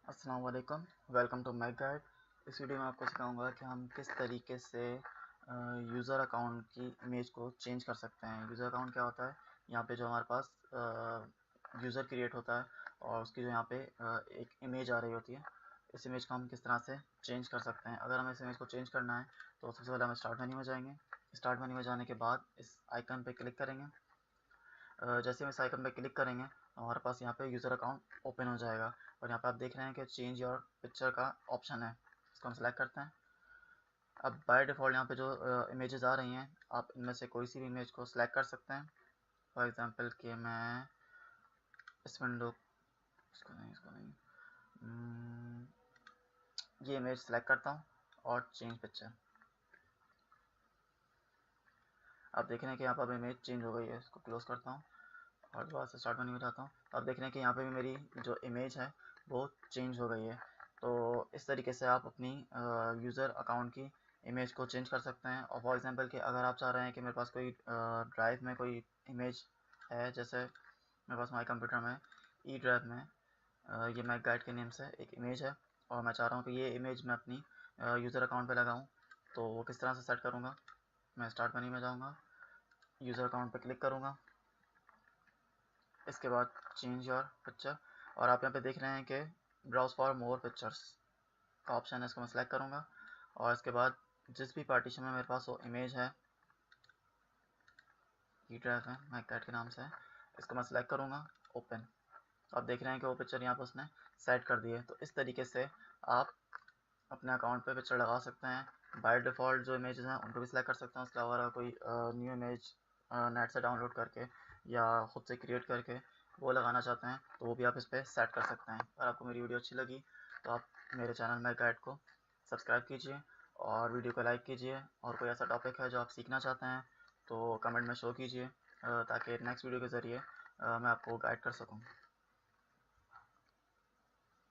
अस्सलाम वालेकुम, welcome to Mac guide. इस वीडियो में आपको सिखाऊंगा कि हम किस तरीके से यूज़र अकाउंट की इमेज को चेंज कर सकते हैं। यूज़र अकाउंट क्या होता है? यहाँ पे जो हमारे पास यूज़र क्रिएट होता है और उसकी जो यहाँ पे एक इमेज आ रही होती है, इस इमेज को हम किस तरह से चेंज कर सकते हैं। अगर हमें इस इमेज को चेंज करना है तो सबसे पहले हम स्टार्ट मेन्यू में जाएंगे। स्टार्ट मेन्यू में जाने के बाद इस आइकन पे क्लिक करेंगे। जैसे हम इस आइकन पे क्लिक करेंगे हमारे पास यहाँ पे यूज़र अकाउंट ओपन हो जाएगा और यहाँ पे आप देख रहे हैं कि चेंज योर पिक्चर का ऑप्शन है। इसको हम सेलेक्ट करते हैं। अब बाय डिफ़ॉल्ट यहाँ पे जो इमेजेस आ रही हैं, आप इनमें से कोई सी भी इमेज को सिलेक्ट कर सकते हैं। फॉर एग्जांपल कि मैं इस विंडो इसको नहीं ये इमेज सेलेक्ट करता हूँ और चेंज पिक्चर। आप देख रहे हैं कि यहाँ पर इमेज चेंज हो गई है। इसको क्लोज करता हूँ और दोबारा से स्टार्ट मेन्यू में जाता हूँ। अब देख रहे हैं कि यहाँ पे भी मेरी जो इमेज है वो चेंज हो गई है। तो इस तरीके से आप अपनी यूज़र अकाउंट की इमेज को चेंज कर सकते हैं। और फॉर एग्जांपल कि अगर आप चाह रहे हैं कि मेरे पास कोई ड्राइव में कोई इमेज है, जैसे मेरे पास माई कंप्यूटर में ई ड्राइव में ये मैक गाइड के नेम से एक इमेज है और मैं चाह रहा हूँ कि ये इमेज मैं अपनी यूज़र अकाउंट पर लगाऊँ, तो वो किस तरह से सेट करूँगा? मैं स्टार्ट मेन्यू में जाऊँगा, यूज़र अकाउंट पर क्लिक करूँगा, इसके बाद चेंज योर पिक्चर और आप यहाँ पे देख रहे हैं कि ब्राउज फॉर मोर पिक्चर्स का ऑप्शन है। इसको मैं सेलेक्ट करूँगा और इसके बाद जिस भी पार्टीशन में मेरे पास वो इमेज है, ई ड्राइव है मैक गाइड के नाम से है, इसको मैं सेलेक्ट करूँगा, ओपन। आप देख रहे हैं कि वो पिक्चर यहाँ पर उसने सेट कर दी है। तो इस तरीके से आप अपने अकाउंट पे पिक्चर लगा सकते हैं। बाय डिफ़ॉल्ट जो इमेजेस हैं उनको भी सिलेक्ट कर सकते हैं। उसके अलावा कोई न्यू इमेज नेट से डाउनलोड करके या ख़ुद से क्रिएट करके वो लगाना चाहते हैं तो वो भी आप इस पर सेट कर सकते हैं। अगर आपको मेरी वीडियो अच्छी लगी तो आप मेरे चैनल मैक गाइड को सब्सक्राइब कीजिए और वीडियो को लाइक कीजिए। और कोई ऐसा टॉपिक है जो आप सीखना चाहते हैं तो कमेंट में शो कीजिए ताकि नेक्स्ट वीडियो के ज़रिए मैं आपको गाइड कर सकूँ।